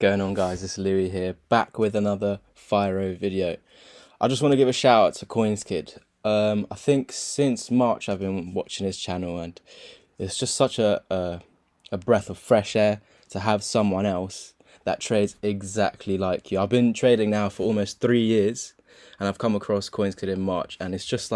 Going on, guys? It's Louis here, back with another Firo video. I just want to give a shout out to CoinsKid. I think since March I've been watching his channel, and it's just such a breath of fresh air to have someone else that trades exactly like you. I've been trading now for almost 3 years, and I've come across CoinsKid in March, and it's just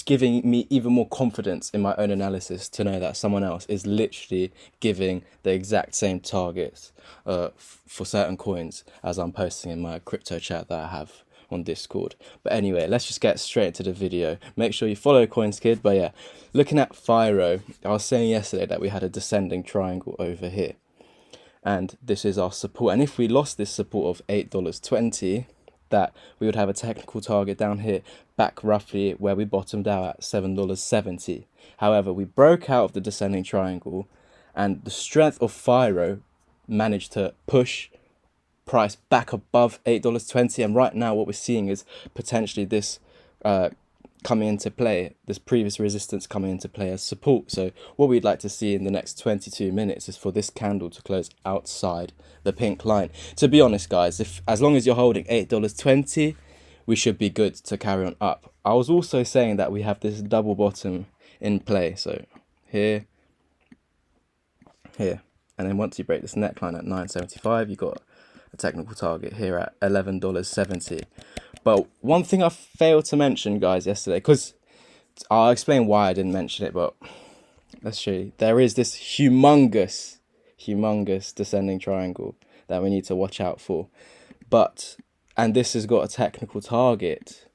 giving me even more confidence in my own analysis to know that someone else is literally giving the exact same targets for certain coins as I'm posting in my crypto chat that I have on Discord. But anyway, let's just get straight into the video. Make sure you follow CoinsKid. But yeah, looking at Firo, I was saying yesterday that we had a descending triangle over here, and this is our support. And if we lost this support of $8.20, that we would have a technical target down here, back roughly where we bottomed out at $7.70. However, we broke out of the descending triangle, and the strength of Firo managed to push price back above $8.20. And right now what we're seeing is potentially this coming into play, this previous resistance coming into play as support. So what we'd like to see in the next 22 minutes is for this candle to close outside the pink line. To be honest, guys, as long as you're holding $8.20, we should be good to carry on up. I was also saying that we have this double bottom in play. So here, and then once you break this neckline at 9.75, you got a technical target here at $11.70. But one thing I failed to mention, guys, yesterday, because I'll explain why I didn't mention it, but let's show you. There is this humongous descending triangle that we need to watch out for. And this has got a technical target,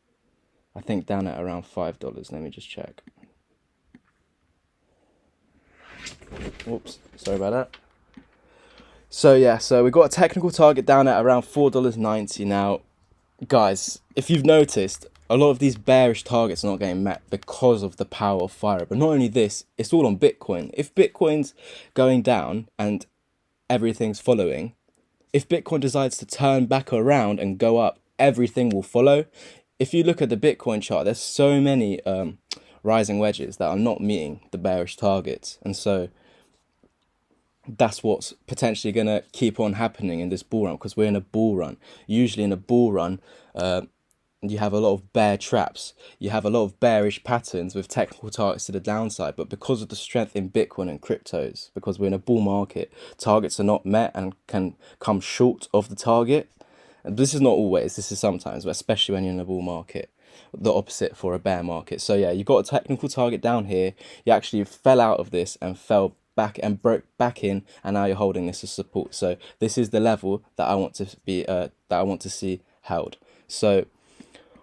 I think, down at around $5. Let me just check. Whoops, sorry about that. So yeah, so we got a technical target down at around $4.90. Now, guys, if you've noticed, a lot of these bearish targets are not getting met because of the power of Firo. But not only this, it's all on Bitcoin. If Bitcoin's going down and everything's following, if Bitcoin decides to turn back around and go up, everything will follow. If you look at the Bitcoin chart, there's so many rising wedges that are not meeting the bearish targets. And so that's what's potentially going to keep on happening in this bull run, because we're in a bull run. Usually in a bull run, you have a lot of bear traps. You have a lot of bearish patterns with technical targets to the downside. But because of the strength in Bitcoin and cryptos, because we're in a bull market, targets are not met and can come short of the target. And this is not always, this is sometimes, but especially when you're in a bull market. The opposite for a bear market. So yeah, you got a technical target down here. You actually fell out of this and fell back and broke back in, and now you're holding this as support. So this is the level that I want to see held. So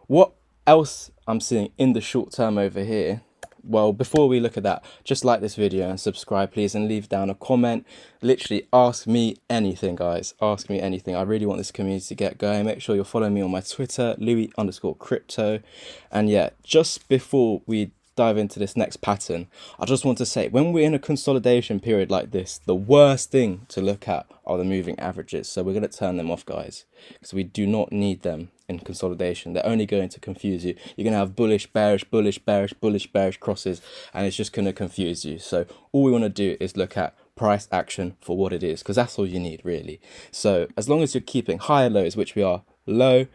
what else I'm seeing in the short term over here? Well, before we look at that, just like this video and subscribe, please, and leave down a comment. Literally ask me anything, guys. Ask me anything. I really want this community to get going. Make sure you're following me on my Twitter, Louis_crypto. And yeah, just before we dive into this next pattern, I just want to say, when we're in a consolidation period like this, the worst thing to look at are the moving averages. So we're going to turn them off, guys, because we do not need them in consolidation. They're only going to confuse you. You're going to have bullish, bearish, bullish, bearish, bullish, bearish crosses, and it's just going to confuse you. So all we want to do is look at price action for what it is, because that's all you need, really. So as long as you're keeping higher lows, which we are, low,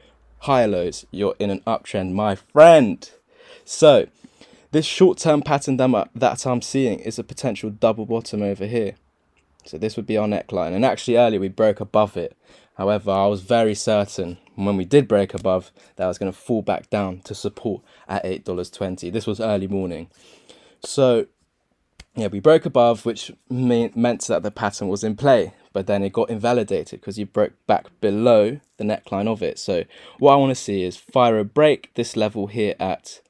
higher lows, you're in an uptrend, my friend. So this short-term pattern that I'm seeing is a potential double bottom over here. So this would be our neckline. And actually earlier we broke above it. However, I was very certain when we did break above that I was going to fall back down to support at $8.20. This was early morning. So yeah, we broke above, which meant that the pattern was in play. But then it got invalidated because you broke back below the neckline of it. So what I want to see is Firo break this level here at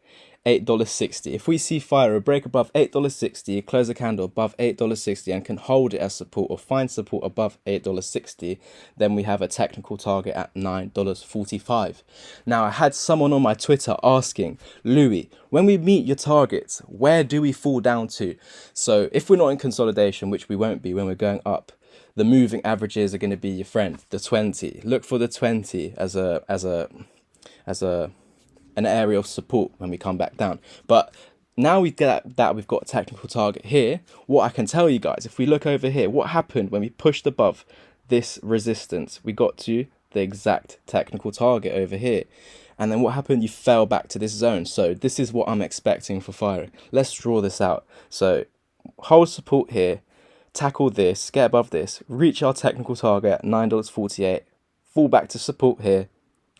$8.60. If we see Firo break above $8.60, close the candle above $8.60 and can hold it as support or find support above $8.60, then we have a technical target at $9.45. Now, I had someone on my Twitter asking, Louis, when we meet your targets, where do we fall down to? So if we're not in consolidation, which we won't be when we're going up, the moving averages are going to be your friend, the 20. Look for the 20 as an area of support when we come back down. But now we get that we've got a technical target here. What I can tell you guys, if we look over here, what happened when we pushed above this resistance. We got to the exact technical target over here. And then what happened? You fell back to this zone. So this is what I'm expecting for Firo. Let's draw this out. So hold support here, tackle this, get above this, reach our technical target at $9.48, fall back to support here,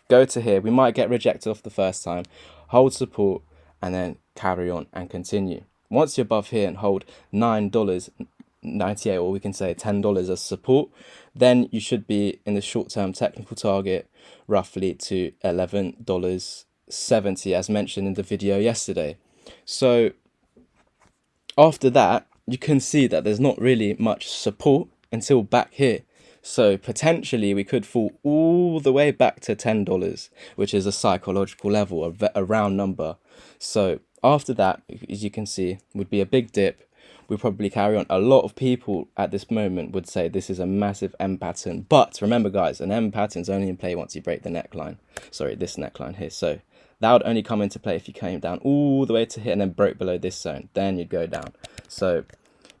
go to here. We might get rejected off the first time, hold support, and then carry on and continue. Once you're above here and hold $9.98, or we can say $10 as support, then you should be in the short-term technical target roughly to $11.70 as mentioned in the video yesterday. So after that, you can see that there's not really much support until back here. So potentially we could fall all the way back to $10, which is a psychological level, a round number. So after that, as you can see, would be a big dip. We probably carry on. A lot of people at this moment would say this is a massive M pattern. But remember, guys, an M pattern is only in play once you break the neckline. Sorry, this neckline here. So that would only come into play if you came down all the way to here and then broke below this zone. Then you'd go down. So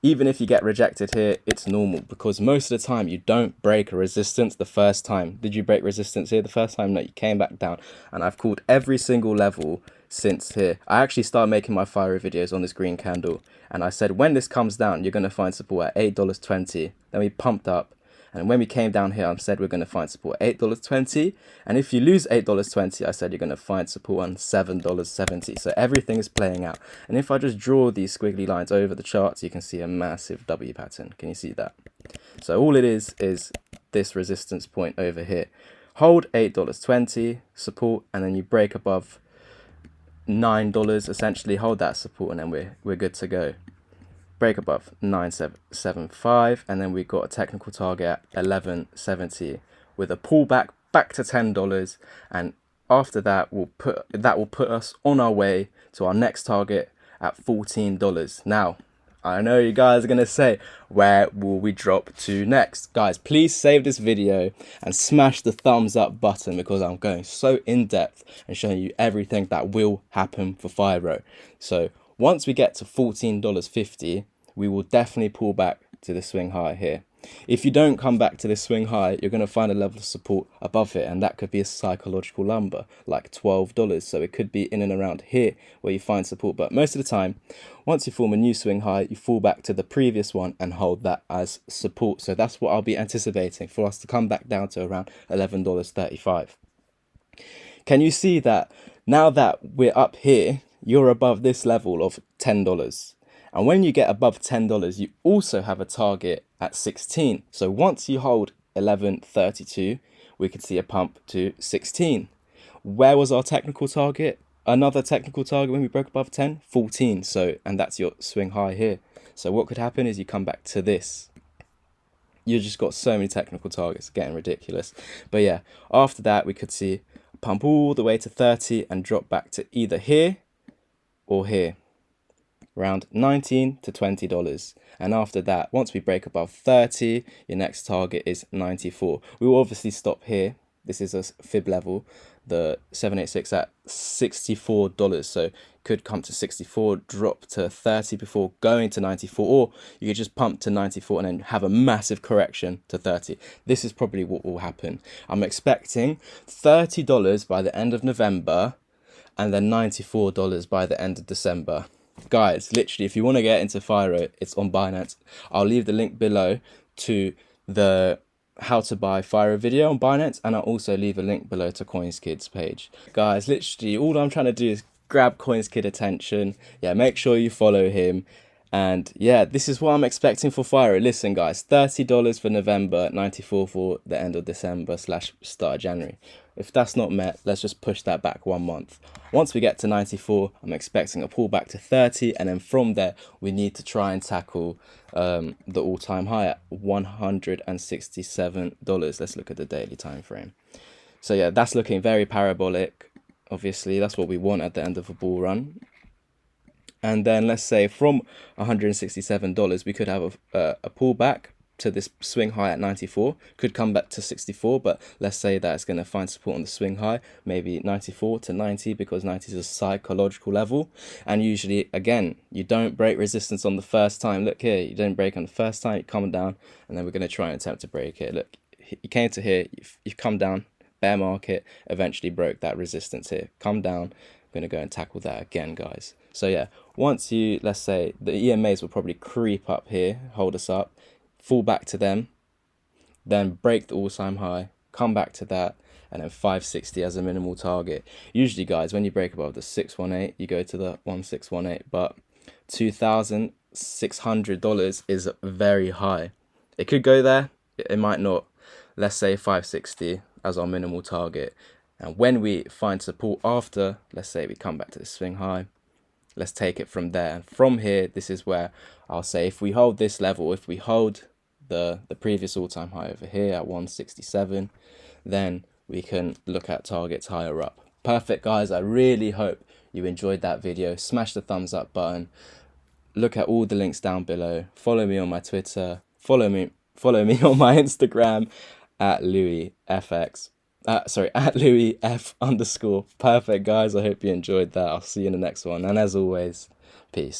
even if you get rejected here, it's normal, because most of the time you don't break a resistance the first time. Did you break resistance here the first time? No, you came back down. And I've called every single level since here. I actually started making my Firo videos on this green candle, and I said when this comes down, you're going to find support at $8.20. Then we pumped up, and when we came down here, I said we're going to find support at $8.20. And if you lose $8.20, I said you're going to find support on $7.70. So everything is playing out. And if I just draw these squiggly lines over the charts, you can see a massive W pattern. Can you see that? So all it is this resistance point over here. Hold $8.20 support, and then you break above $9, essentially hold that support, and then we're good to go. Break above 9.75, and then we got a technical target at 11.70 with a pullback back to $10, and after that will put us on our way to our next target at $14. Now I know you guys are gonna say, where will we drop to next? Guys, please save this video and smash the thumbs up button, because I'm going so in depth and showing you everything that will happen for Firo. So once we get to $14.50, we will definitely pull back to the swing high here. If you don't come back to this swing high, you're going to find a level of support above it, and that could be a psychological number like $12. So it could be in and around here where you find support. But most of the time, once you form a new swing high, you fall back to the previous one and hold that as support. So that's what I'll be anticipating, for us to come back down to around $11.35. Can you see that now that we're up here, you're above this level of $10? And when you get above $10, you also have a target at 16. So once you hold 11.32, we could see a pump to 16. Where was our technical target? Another technical target when we broke above 10, 14. So, and that's your swing high here. So what could happen is you come back to this. You just got so many technical targets, getting ridiculous. But yeah, after that, we could see a pump all the way to 30 and drop back to either here or here, around $19 to $20. And after that, once we break above 30, your next target is 94. We will obviously stop here. This is a fib level, the 786 at $64. So could come to 64, drop to 30 before going to 94, or you could just pump to 94 and then have a massive correction to 30. This is probably what will happen. I'm expecting $30 by the end of November, and then $94 by the end of December. Guys, literally, if you want to get into Firo, it's on Binance. I'll leave the link below to the how to buy Firo video on Binance, and I'll also leave a link below to CoinsKid's page. Guys, literally, all I'm trying to do is grab CoinsKid attention. Yeah, make sure you follow him. And yeah, this is what I'm expecting for Firo. Listen, guys, $30 for November, 94 for the end of December / start of January. If that's not met, let's just push that back 1 month. Once we get to 94, I'm expecting a pullback to 30, and then from there, we need to try and tackle the all-time high at $167. Let's look at the daily time frame. So yeah, that's looking very parabolic. Obviously, that's what we want at the end of a bull run. And then let's say from $167, we could have a pullback to this swing high at 94, could come back to 64, but let's say that it's going to find support on the swing high, maybe 94 to 90, because 90 is a psychological level. And usually, again, you don't break resistance on the first time. Look here, you don't break on the first time, you come down, and then we're going to try and attempt to break it. Look, you came to here, you've come down, bear market, eventually broke that resistance here, come down. I'm going to go and tackle that again, guys. So yeah, once you, let's say the EMAs will probably creep up here, hold us up, fall back to them, then break the all-time high, come back to that, and then 560 as a minimal target. Usually, guys, when you break above the 618, you go to the 1618, but $2,600 is very high. It could go there, it might not. Let's say 560 as our minimal target. And when we find support after, let's say we come back to the swing high, let's take it from there. And from here, this is where I'll say if we hold this level, if we hold the previous all-time high over here at 167, then we can look at targets higher up. Perfect, guys. I really hope you enjoyed that video. Smash the thumbs up button. Look at all the links down below. Follow me on my Twitter. Follow me on my Instagram at LouisFX. At LouisF_. Perfect, guys. I hope you enjoyed that. I'll see you in the next one. And as always, peace.